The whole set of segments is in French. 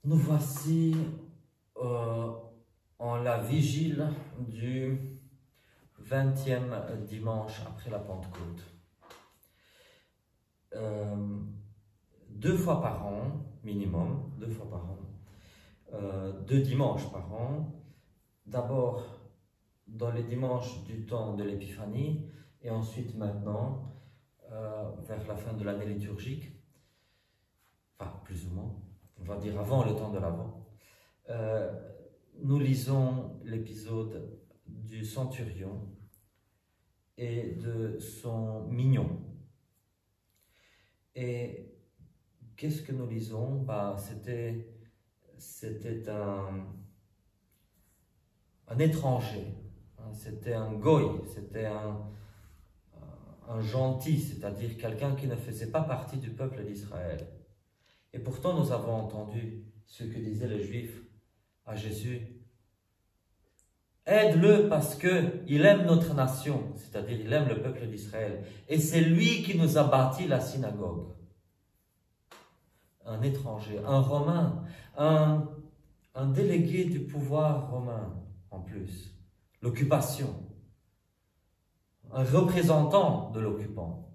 Nous voici en la vigile du 20e dimanche après la Pentecôte. 2 fois par an, minimum, 2 fois par an, 2 dimanches par an. D'abord dans les dimanches du temps de l'Épiphanie et ensuite maintenant vers la fin de l'année liturgique, enfin plus ou moins, on va dire avant le temps de l'Avent. Nous lisons l'épisode du centurion et de son mignon. Et qu'est-ce que nous lisons? C'était un étranger, c'était un goy, c'était un gentil, c'est-à-dire quelqu'un qui ne faisait pas partie du peuple d'Israël. Et pourtant nous avons entendu ce que disaient les Juifs à Jésus. Aide-le parce qu'il aime notre nation, c'est-à-dire il aime le peuple d'Israël. Et c'est lui qui nous a bâti la synagogue. Un étranger, un Romain, un délégué du pouvoir romain en plus. L'occupation. Un représentant de l'occupant.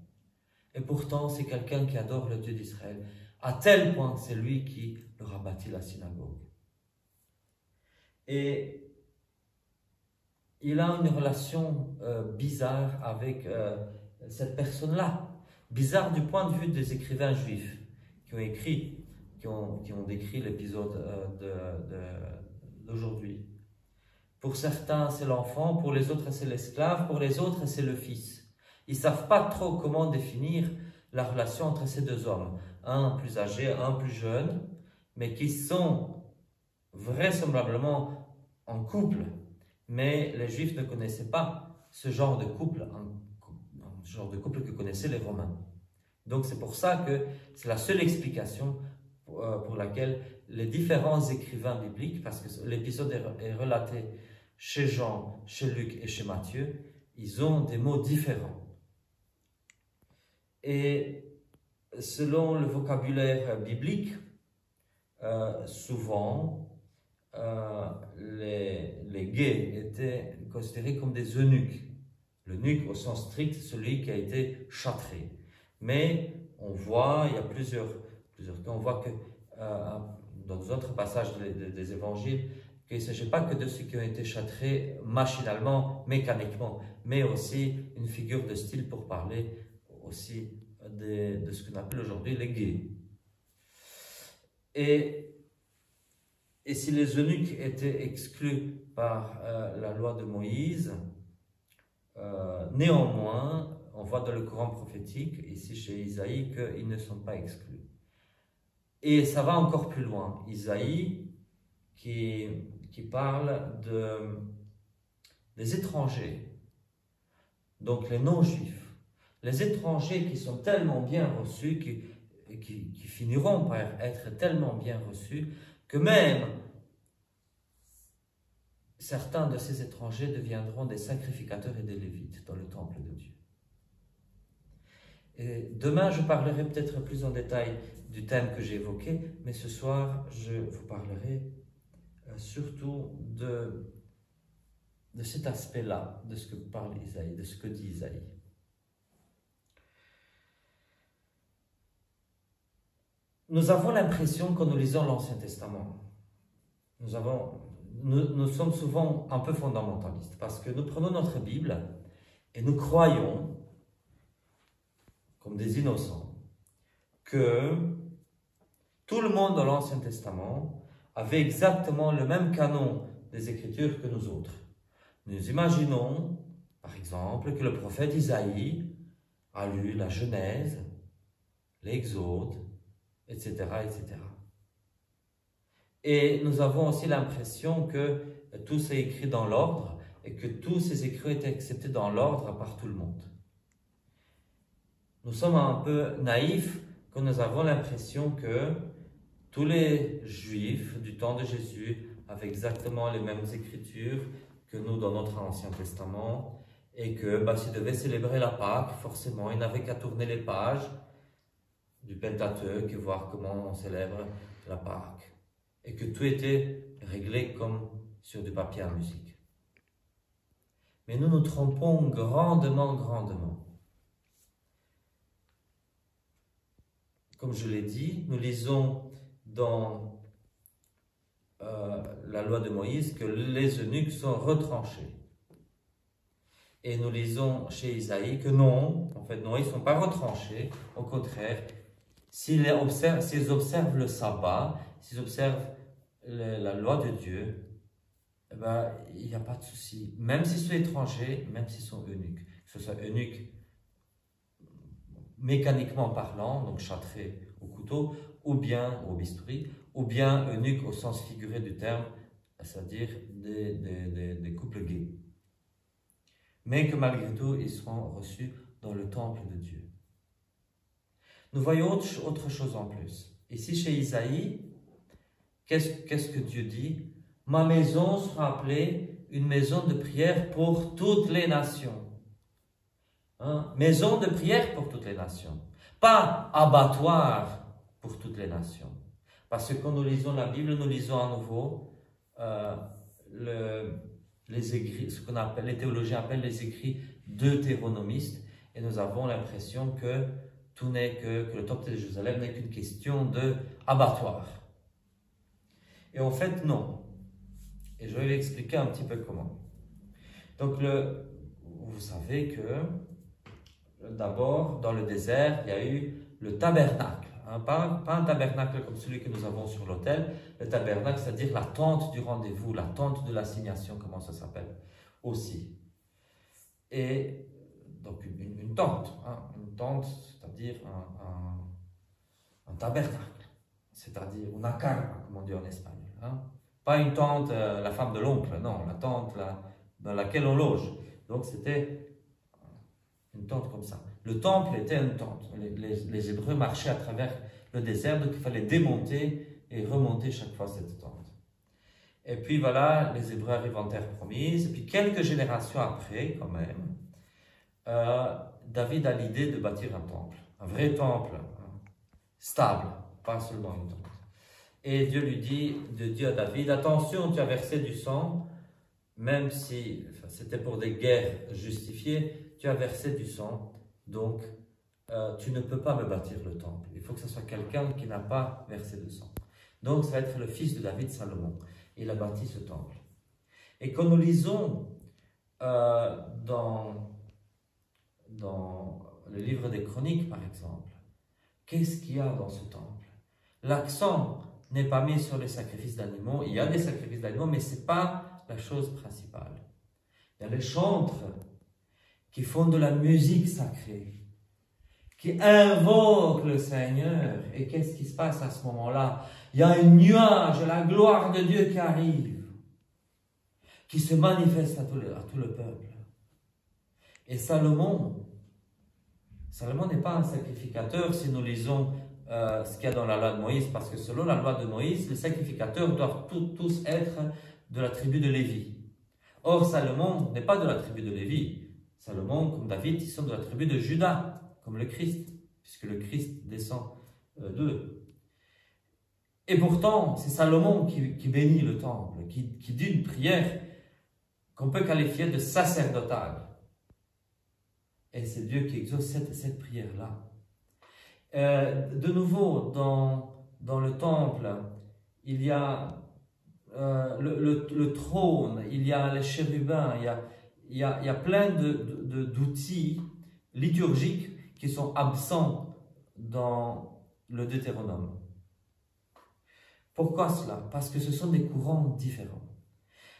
Et pourtant c'est quelqu'un qui adore le Dieu d'Israël. À tel point que c'est lui qui leur a bâti la synagogue. Et il a une relation bizarre avec cette personne-là. Bizarre du point de vue des écrivains juifs qui ont décrit l'épisode d'aujourd'hui. Pour certains, c'est l'enfant, pour les autres, c'est l'esclave, pour les autres, c'est le fils. Ils ne savent pas trop comment définir la relation entre ces deux hommes. Un plus âgé, un plus jeune, mais qui sont vraisemblablement en couple. Mais les Juifs ne connaissaient pas ce genre de couple, que connaissaient les Romains. Donc c'est pour ça que c'est la seule explication pour laquelle les différents écrivains bibliques, parce que l'épisode est relaté chez Jean, chez Luc et chez Matthieu, ils ont des mots différents. Et selon le vocabulaire biblique, souvent, les gays étaient considérés comme des eunuques. L'eunuque, au sens strict, celui qui a été châtré. Mais on voit, il y a plusieurs cas, on voit que dans d'autres passages des évangiles, qu'il ne s'agit pas que de ceux qui ont été châtrés machinalement, mécaniquement, mais aussi une figure de style pour parler aussi de ce qu'on appelle aujourd'hui les gays. Et si les eunuques étaient exclus par la loi de Moïse, néanmoins, on voit dans le Coran prophétique, ici chez Isaïe, qu'ils ne sont pas exclus. Et ça va encore plus loin. Isaïe, qui parle des étrangers, donc les non-juifs. Les étrangers qui sont tellement bien reçus, qui finiront par être tellement bien reçus, que même certains de ces étrangers deviendront des sacrificateurs et des lévites dans le temple de Dieu. Et demain, je parlerai peut-être plus en détail du thème que j'ai évoqué, mais ce soir, je vous parlerai surtout de cet aspect-là, de ce que parle Isaïe, de ce que dit Isaïe. Nous avons l'impression, quand nous lisons l'Ancien Testament, nous sommes souvent un peu fondamentalistes, parce que nous prenons notre Bible et nous croyons, comme des innocents, que tout le monde dans l'Ancien Testament avait exactement le même canon des Écritures que nous autres. Nous imaginons, par exemple, que le prophète Isaïe a lu la Genèse, l'Exode, etc., etc. Et nous avons aussi l'impression que tout est écrit dans l'ordre et que tous ces écrits étaient acceptés dans l'ordre par tout le monde. Nous sommes un peu naïfs quand nous avons l'impression que tous les Juifs du temps de Jésus avaient exactement les mêmes écritures que nous dans notre Ancien Testament et que s'ils devaient célébrer la Pâque, forcément, ils n'avaient qu'à tourner les pages du Pentateuque et voir comment on célèbre la Pâque. et que tout était réglé comme sur du papier à musique. Mais nous nous trompons grandement, grandement. Comme je l'ai dit, nous lisons dans la loi de Moïse que les eunuques sont retranchés. Et nous lisons chez Isaïe que non, en fait non, ils ne sont pas retranchés. Au contraire, s'ils observent le sabbat, s'ils observent la loi de Dieu, eh ben, il n'y a pas de souci. Même s'ils sont étrangers, même s'ils sont eunuques. Que ce soit eunuques mécaniquement parlant, donc châtrés au couteau, ou bien au bistouri, ou bien eunuques au sens figuré du terme, c'est-à-dire des couples gays. Mais que malgré tout, ils seront reçus dans le temple de Dieu. Nous voyons autre chose en plus. Ici, chez Isaïe, qu'est-ce que Dieu dit? Ma maison sera appelée une maison de prière pour toutes les nations. Hein? Maison de prière pour toutes les nations. Pas abattoir pour toutes les nations. Parce que quand nous lisons la Bible, nous lisons à nouveau les écrits, ce qu'on appelle, les théologiens appellent les écrits deutéronomistes, et nous avons l'impression que tout n'est que le temple de Jérusalem n'est qu'une question de abattoir. Et en fait, non. Et je vais l'expliquer un petit peu comment. Donc, vous savez que d'abord, dans le désert, il y a eu le tabernacle. Hein, pas un tabernacle comme celui que nous avons sur l'autel. Le tabernacle, c'est-à-dire la tente du rendez-vous, la tente de l'assignation, comment ça s'appelle aussi. Et donc une tente, hein, c'est-à-dire un tabernacle, c'est-à-dire una carpa, comme on dit en espagnol. Hein. Pas une tente, la femme de l'oncle, non, la tente dans laquelle on loge. Donc c'était une tente comme ça. Le temple était une tente. Les Hébreux marchaient à travers le désert, donc il fallait démonter et remonter chaque fois cette tente. Et puis voilà, les Hébreux arrivent en terre promise. Et puis quelques générations après, quand même, David a l'idée de bâtir un temple. Un vrai temple, hein, stable, pas seulement une tente. Et Dieu lui dit, à David, attention, tu as versé du sang, même si c'était pour des guerres justifiées, tu as versé du sang, donc tu ne peux pas me bâtir le temple. Il faut que ce soit quelqu'un qui n'a pas versé de sang. Donc ça va être le fils de David, Salomon. Il a bâti ce temple. Et quand nous lisons dans le livre des Chroniques, par exemple, qu'est-ce qu'il y a dans ce temple? L'accent n'est pas mis sur les sacrifices d'animaux. Il y a des sacrifices d'animaux, mais ce n'est pas la chose principale. Il y a les chantres qui font de la musique sacrée, qui invoquent le Seigneur. Et qu'est-ce qui se passe à ce moment-là? Il y a un nuage, la gloire de Dieu qui arrive, qui se manifeste à tout le peuple. Et Salomon n'est pas un sacrificateur si nous lisons ce qu'il y a dans la loi de Moïse, parce que selon la loi de Moïse, les sacrificateurs doivent tous être de la tribu de Lévi. Or, Salomon n'est pas de la tribu de Lévi. Salomon, comme David, ils sont de la tribu de Juda, comme le Christ, puisque le Christ descend d'eux. Et pourtant, c'est Salomon qui bénit le temple, qui dit une prière qu'on peut qualifier de sacerdotale. Et c'est Dieu qui exauce cette prière-là. De nouveau, dans le temple, il y a le trône, il y a les chérubins, il y a plein d'outils liturgiques qui sont absents dans le Deutéronome. Pourquoi cela? Parce que ce sont des courants différents.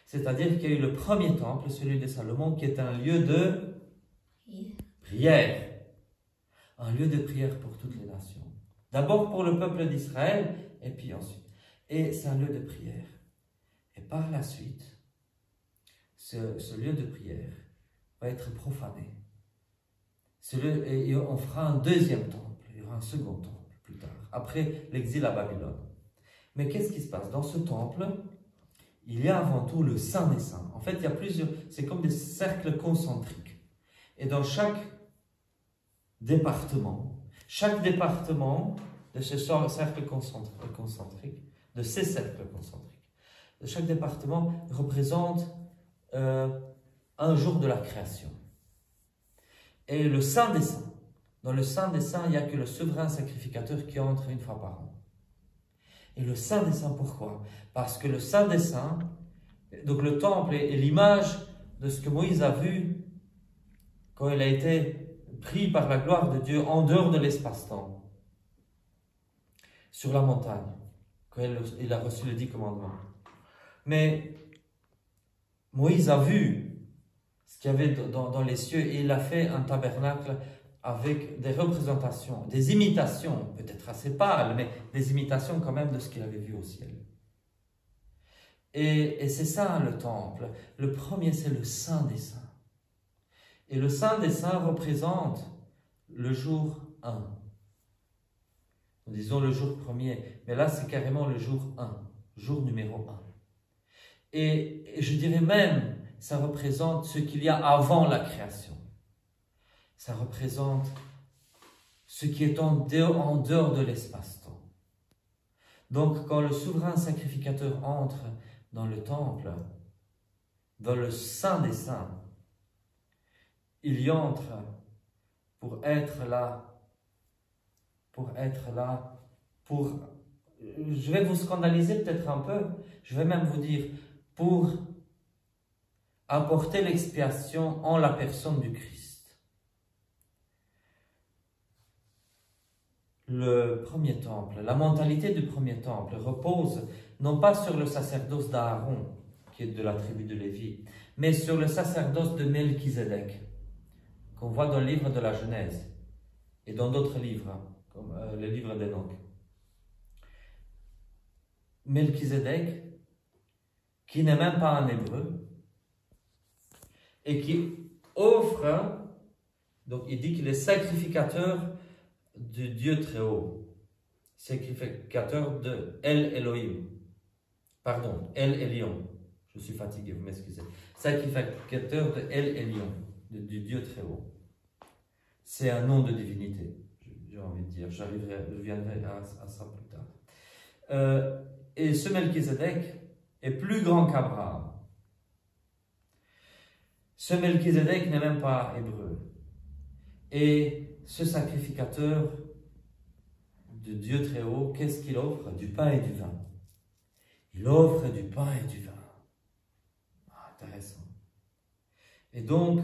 C'est-à-dire qu'il y a eu le premier temple, celui de Salomon, qui est un lieu de prière. Un lieu de prière pour toutes les nations. D'abord pour le peuple d'Israël, et puis ensuite. Et c'est un lieu de prière. Et par la suite, ce lieu de prière va être profané. Et on fera un deuxième temple, il y aura un second temple plus tard, après l'exil à Babylone. Mais qu'est-ce qui se passe? Dans ce temple, il y a avant tout le Saint des Saints. En fait, il y a plusieurs, c'est comme des cercles concentriques. Et dans chaque département de ce cercle concentrique, de ces cercles concentriques. Chaque département représente un jour de la création. Et le Saint des Saints, dans le Saint des Saints, il n'y a que le souverain sacrificateur qui entre une fois par an. Et le Saint des Saints, pourquoi? Parce que le Saint des Saints, donc le temple est l'image de ce que Moïse a vu quand il a été pris par la gloire de Dieu en dehors de l'espace-temps, sur la montagne, quand il a reçu les 10 commandements. Mais Moïse a vu ce qu'il y avait dans les cieux et il a fait un tabernacle avec des représentations, des imitations, peut-être assez pâles, mais des imitations quand même de ce qu'il avait vu au ciel. Et c'est ça le temple. Le premier, c'est le Saint des Saints. Et le Saint des Saints représente le jour 1. Nous disons le jour premier, mais là c'est carrément le jour 1, jour numéro 1. Et je dirais même, ça représente ce qu'il y a avant la création. Ça représente ce qui est en dehors de l'espace-temps. Donc quand le souverain sacrificateur entre dans le temple, dans le Saint des Saints, il y entre pour être là, je vais vous scandaliser peut-être un peu, je vais même vous dire, pour apporter l'expiation en la personne du Christ. Le premier temple, la mentalité du premier temple repose non pas sur le sacerdoce d'Aaron, qui est de la tribu de Lévi, mais sur le sacerdoce de Melchizedek, qu'on voit dans le livre de la Genèse et dans d'autres livres, comme le livre d'Enoch. Melchizedek, qui n'est même pas un hébreu, et qui offre, donc il dit qu'il est sacrificateur du Dieu très haut, sacrificateur de El Elohim, pardon, El Elyon, je suis fatigué, vous m'excusez, sacrificateur de El Elyon, du Dieu très haut. C'est un nom de divinité, j'ai envie de dire, je viendrai à ça plus tard. Et ce Melchizedek est plus grand qu'Abraham. Ce Melchizedek n'est même pas hébreu. Et ce sacrificateur de Dieu très haut, qu'est-ce qu'il offre? Du pain et du vin. Il offre du pain et du vin. Ah, intéressant. Et donc,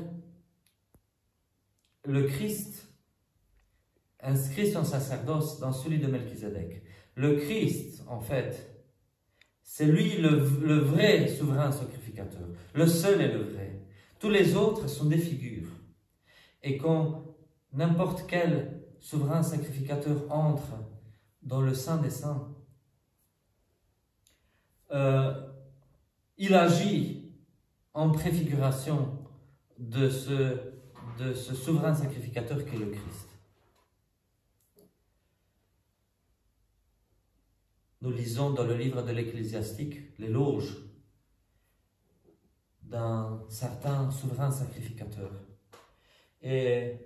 le Christ inscrit son sacerdoce dans celui de Melchizedek. Le Christ, en fait, c'est lui le vrai souverain sacrificateur. Le seul est le vrai. Tous les autres sont des figures. Et quand n'importe quel souverain sacrificateur entre dans le Saint des Saints, il agit en préfiguration de ce souverain sacrificateur qu'est le Christ. Nous lisons dans le livre de l'Ecclésiastique l'éloge d'un certain souverain sacrificateur. Et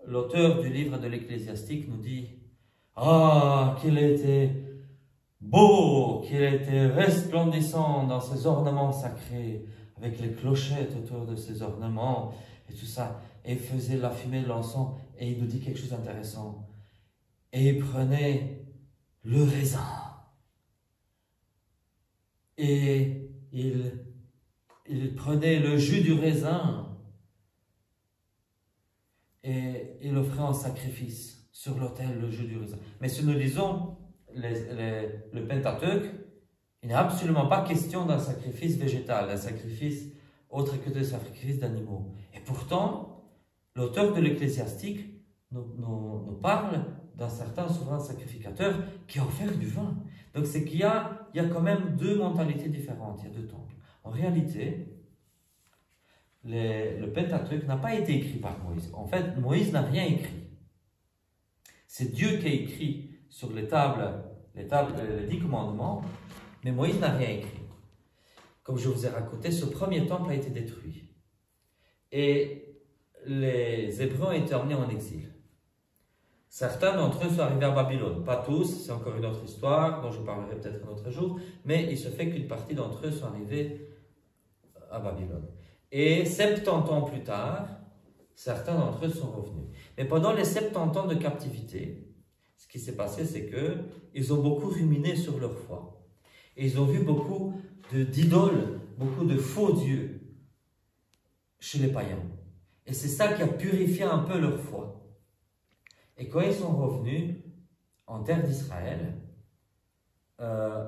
l'auteur du livre de l'Ecclésiastique nous dit « Ah, qu'il était beau, qu'il était resplendissant dans ses ornements sacrés, avec les clochettes autour de ses ornements et tout ça. » Et il faisait la fumée de l'encens et il nous dit quelque chose d'intéressant. Et il prenait le raisin. Et il prenait le jus du raisin et il offrait en sacrifice sur l'autel le jus du raisin. Mais si nous lisons le Pentateuque, il n'est absolument pas question d'un sacrifice végétal, d'un sacrifice autre que des sacrifices d'animaux. Et pourtant, l'auteur de l'Ecclésiastique nous parle d'un certain souverain sacrificateur qui a offert du vin. Donc c'est qu'il y a quand même deux mentalités différentes, il y a deux temples. En réalité, le Pentateuque n'a pas été écrit par Moïse. En fait, Moïse n'a rien écrit. C'est Dieu qui a écrit sur les 10 commandements, mais Moïse n'a rien écrit. Comme je vous ai raconté, ce premier temple a été détruit. Et les Hébreux ont été emmenés en exil. Certains d'entre eux sont arrivés à Babylone. Pas tous, c'est encore une autre histoire dont je parlerai peut-être un autre jour, mais il se fait qu'une partie d'entre eux sont arrivés à Babylone. Et 70 ans plus tard, certains d'entre eux sont revenus. Mais pendant les 70 ans de captivité, ce qui s'est passé, c'est qu'ils ont beaucoup ruminé sur leur foi. Et ils ont vu beaucoup d'idoles, beaucoup de faux dieux chez les païens. Et c'est ça qui a purifié un peu leur foi. Et quand ils sont revenus en terre d'Israël,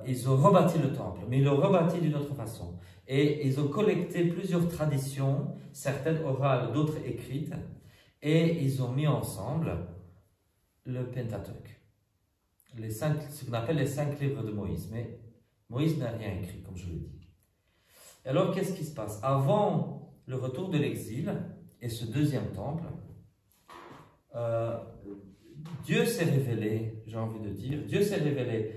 ils ont rebâti le temple, mais ils l'ont rebâti d'une autre façon. Et ils ont collecté plusieurs traditions, certaines orales, d'autres écrites, et ils ont mis ensemble le Pentateuque, ce qu'on appelle les 5 livres de Moïse. Mais Moïse n'a rien écrit, comme je l'ai dit. Alors, qu'est-ce qui se passe? Avant le retour de l'exil et ce deuxième temple, Dieu s'est révélé, j'ai envie de dire, Dieu s'est révélé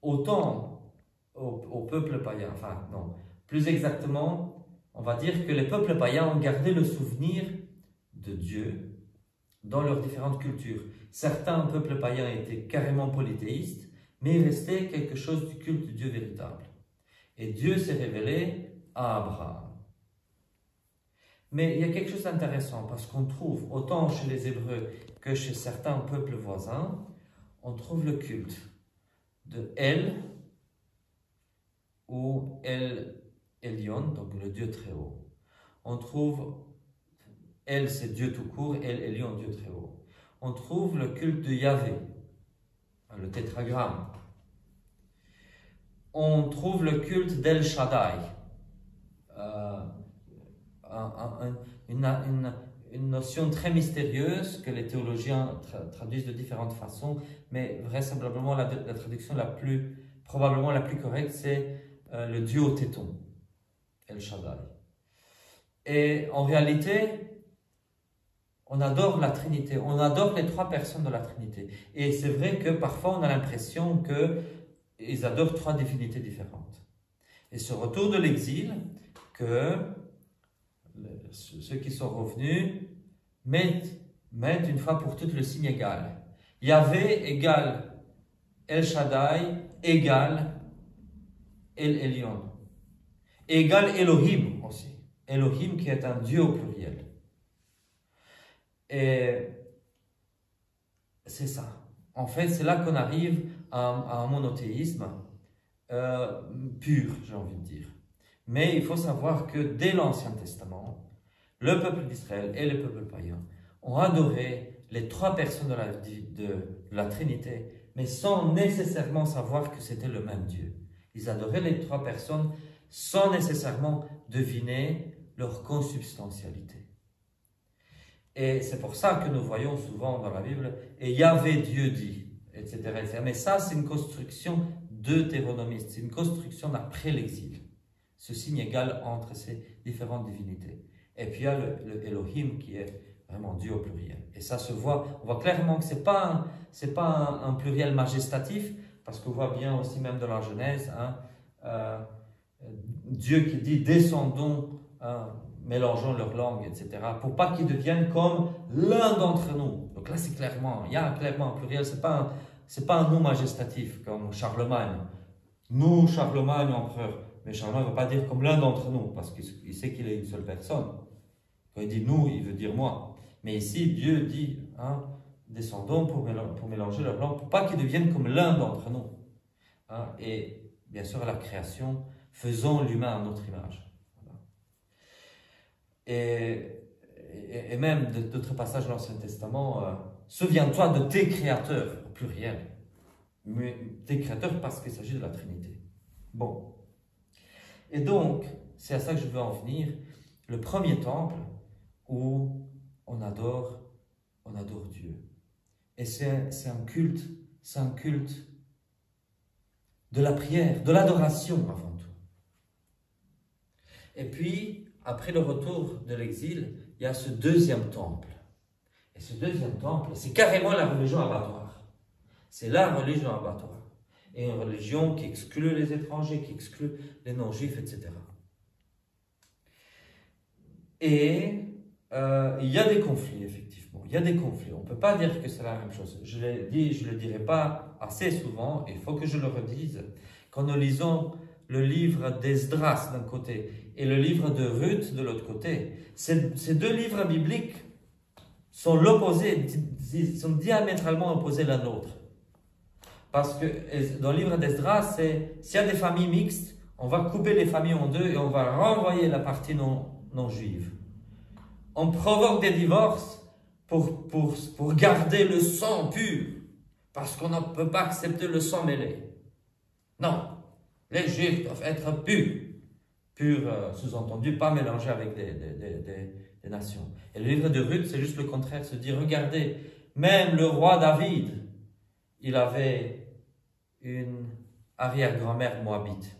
autant au peuple païen, enfin non, plus exactement, on va dire que les peuples païens ont gardé le souvenir de Dieu dans leurs différentes cultures. Certains peuples païens étaient carrément polythéistes, mais il restait quelque chose du culte de Dieu véritable. Et Dieu s'est révélé à Abraham. Mais il y a quelque chose d'intéressant, parce qu'on trouve, autant chez les Hébreux que chez certains peuples voisins, on trouve le culte de El, ou El Elyon, donc le Dieu très haut. On trouve, El c'est Dieu tout court, El Elyon, Dieu très haut. On trouve le culte de Yahvé, le tétragramme. On trouve le culte d'El Shaddai, une notion très mystérieuse que les théologiens traduisent de différentes façons, mais vraisemblablement la traduction probablement la plus correcte, c'est le Dieu au téton, El Shaddai. Et en réalité, on adore la Trinité, on adore les 3 personnes de la Trinité. Et c'est vrai que parfois on a l'impression qu'ils adorent 3 divinités différentes. Et ce retour de l'exil, que ceux qui sont revenus mettent une fois pour toutes le signe égal. Yahvé égale El Shaddai égale El Elyon. Égale Elohim aussi. Elohim qui est un Dieu au pluriel. Et c'est ça. En fait, c'est là qu'on arrive à un monothéisme pur, j'ai envie de dire. Mais il faut savoir que dès l'Ancien Testament, le peuple d'Israël et le peuple païen ont adoré les 3 personnes de la Trinité, mais sans nécessairement savoir que c'était le même Dieu. Ils adoraient les 3 personnes sans nécessairement deviner leur consubstantialité. Et c'est pour ça que nous voyons souvent dans la Bible « Et Yahvé Dieu dit », etc., etc. Mais ça, c'est une construction deutéronomiste, c'est une construction d'après l'exil. Ce signe égal entre ces différentes divinités. Et puis il y a le Elohim qui est vraiment Dieu au pluriel. Et ça se voit, on voit clairement que ce n'est pas un pluriel majestatif, parce qu'on voit bien aussi même dans la Genèse, Dieu qui dit « descendons, mélangeons leurs langues, etc. » pour pas qu'ils deviennent comme l'un d'entre nous. Donc là, c'est clairement, il y a clairement un pluriel, c'est pas un nom majestatif comme Charlemagne. Nous, Charlemagne, empereur. Mais Charlemagne ne veut pas dire comme l'un d'entre nous, parce qu'il sait qu'il est une seule personne. Quand il dit nous, il veut dire moi. Mais ici, Dieu dit, descendons pour mélanger leurs langues, pour pas qu'ils deviennent comme l'un d'entre nous. Et bien sûr, à la création, faisons l'humain à notre image. Voilà. Et même d'autres passages de l'Ancien Testament, souviens-toi de tes créateurs, au pluriel. Mais tes créateurs parce qu'il s'agit de la Trinité. Bon. Et donc, c'est à ça que je veux en venir. Le premier temple où on adore Dieu. Et c'est un culte de la prière, de l'adoration avant tout. Et puis, après le retour de l'exil, il y a ce deuxième temple. Et ce deuxième temple, c'est carrément la religion abattoir. C'est la religion abattoir. Et une religion qui exclut les étrangers, qui exclut les non-juifs, etc. Et il y a des conflits, effectivement. Il y a des conflits. On ne peut pas dire que c'est la même chose. Je l'ai dit, je ne le dirai pas assez souvent, il faut que je le redise. Quand nous lisons le livre d'Esdras d'un côté et le livre de Ruth de l'autre côté, ces deux livres bibliques sont l'opposé, ils sont diamétralement opposés l'un l'autre. Parce que dans le livre d'Esdras, s'il y a des familles mixtes, on va couper les familles en deux et on va renvoyer la partie non juive. On provoque des divorces pour garder le sang pur, parce qu'on ne peut pas accepter le sang mêlé. Non, les Juifs doivent être purs. Purs, sous-entendu, pas mélangés avec des nations. Et le livre de Ruth, c'est juste le contraire, se dit, regardez, même le roi David, il avait une arrière-grand-mère moabite.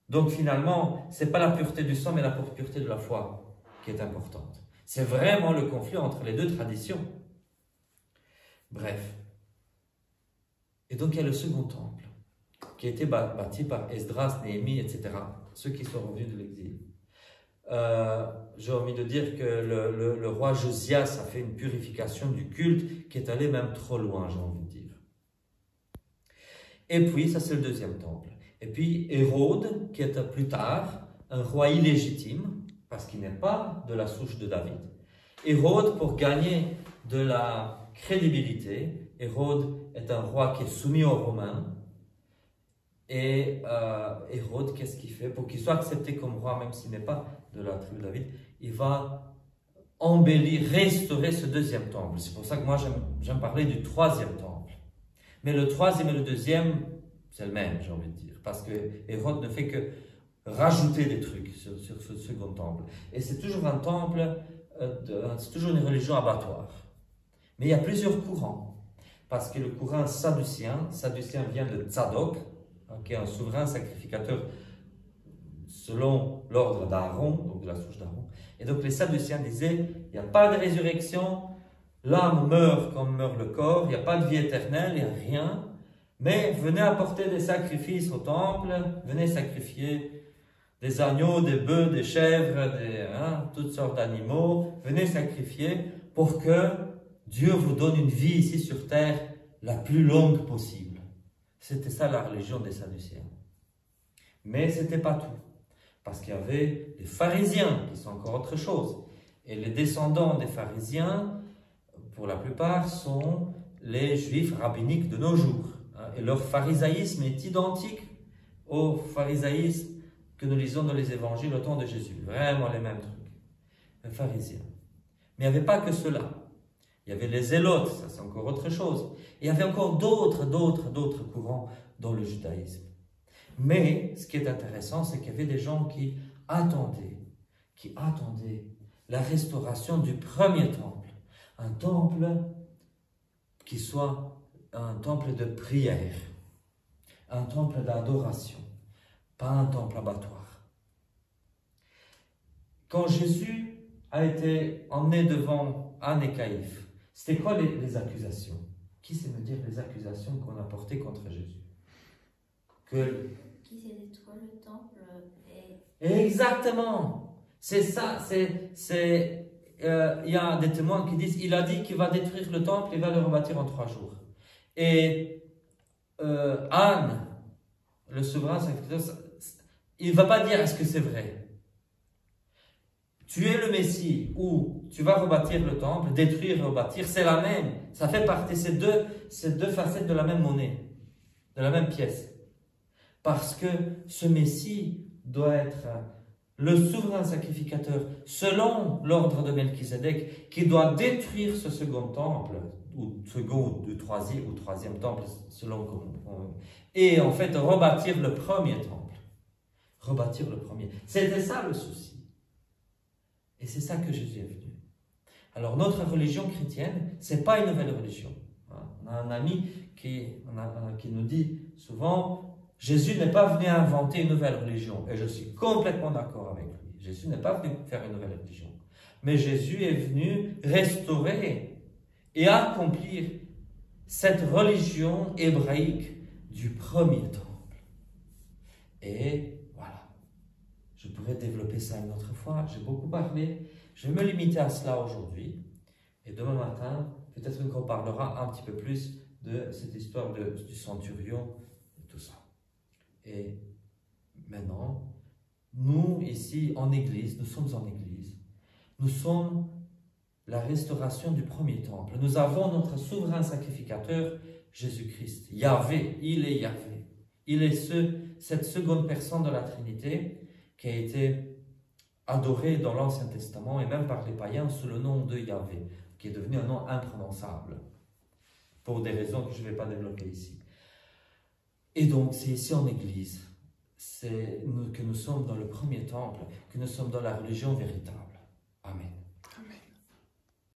Donc finalement, ce n'est pas la pureté du sang, mais la pureté de la foi qui est importante. C'est vraiment le conflit entre les deux traditions. Bref. Et donc il y a le second temple, qui a été bâti par Esdras, Néhémie, etc. Ceux qui sont revenus de l'exil. J'ai envie de dire que le roi Josias a fait une purification du culte qui est allé même trop loin, j'ai envie de dire. Et puis, ça c'est le deuxième temple. Et puis Hérode, qui est plus tard un roi illégitime, parce qu'il n'est pas de la souche de David. Hérode, pour gagner de la crédibilité, Hérode est un roi qui est soumis aux Romains. Et Hérode, qu'est-ce qu'il fait? Pour qu'il soit accepté comme roi, même s'il n'est pas de la tribu de David, il va embellir, restaurer ce deuxième temple. C'est pour ça que moi j'aime parler du troisième temple. Mais le troisième et le deuxième, c'est le même, j'ai envie de dire. Parce que Hérode ne fait que rajouter des trucs sur ce second temple. Et c'est toujours un temple, c'est toujours une religion abattoir. Mais il y a plusieurs courants. Parce que le courant sadducéen vient de Tzadok, qui est un souverain sacrificateur selon l'ordre d'Aaron, donc de la souche d'Aaron. Et donc les Sadducéens disaient, il n'y a pas de résurrection, l'âme meurt comme meurt le corps, il n'y a pas de vie éternelle, il n'y a rien, mais venez apporter des sacrifices au temple, venez sacrifier des agneaux, des bœufs, des chèvres, toutes sortes d'animaux, venez sacrifier pour que Dieu vous donne une vie ici sur terre la plus longue possible. C'était ça la religion des Sadducéens. Mais ce n'était pas tout. Parce qu'il y avait les pharisiens, qui sont encore autre chose. Et les descendants des pharisiens, pour la plupart, sont les juifs rabbiniques de nos jours. Et leur pharisaïsme est identique au pharisaïsme que nous lisons dans les évangiles au temps de Jésus. Vraiment les mêmes trucs. Les pharisiens. Mais il n'y avait pas que cela. Il y avait les zélotes, ça c'est encore autre chose. Et il y avait encore d'autres courants dans le judaïsme. Mais ce qui est intéressant, c'est qu'il y avait des gens qui attendaient la restauration du premier temple. Un temple qui soit un temple de prière, un temple d'adoration, pas un temple abattoir. Quand Jésus a été emmené devant Anne et Caïphe, c'était quoi les accusations? Qui sait me dire les accusations qu'on a portées contre Jésus? Qui s'est détruit le temple et... Exactement! C'est ça, il y a des témoins qui disent, il a dit qu'il va détruire le temple et va le rebâtir en 3 jours. Et Anne, le souverain sacrificateur, il ne va pas dire est-ce que c'est vrai. Tu es le Messie ou tu vas rebâtir le temple, détruire, rebâtir, c'est la même. Ça fait partie, ces deux facettes de la même monnaie, de la même pièce. Parce que ce Messie doit être le souverain sacrificateur selon l'ordre de Melchisédek qui doit détruire ce second temple, ou second ou troisième temple, selon et en fait rebâtir le premier temple. Rebâtir le premier. C'était ça le souci. Et c'est ça que Jésus est venu. Alors notre religion chrétienne, ce n'est pas une nouvelle religion. On a un ami qui nous dit souvent, Jésus n'est pas venu inventer une nouvelle religion. Et je suis complètement d'accord avec lui. Jésus n'est pas venu faire une nouvelle religion. Mais Jésus est venu restaurer et accomplir cette religion hébraïque du premier temple. Et voilà. Je pourrais développer ça une autre fois. J'ai beaucoup parlé. Je vais me limiter à cela aujourd'hui. Et demain matin, peut-être qu'on parlera un petit peu plus de cette histoire du centurion et tout ça. Et maintenant, nous, ici, en Église, nous sommes en Église. Nous sommes la restauration du premier temple. Nous avons notre souverain sacrificateur, Jésus-Christ. Yahvé, il est Yahvé. Il est cette seconde personne de la Trinité qui a été adorée dans l'Ancien Testament et même par les païens sous le nom de Yahvé, qui est devenu un nom imprononçable, pour des raisons que je ne vais pas développer ici. Et donc, c'est ici en Église que nous sommes dans le premier temple, que nous sommes dans la religion véritable. Amen.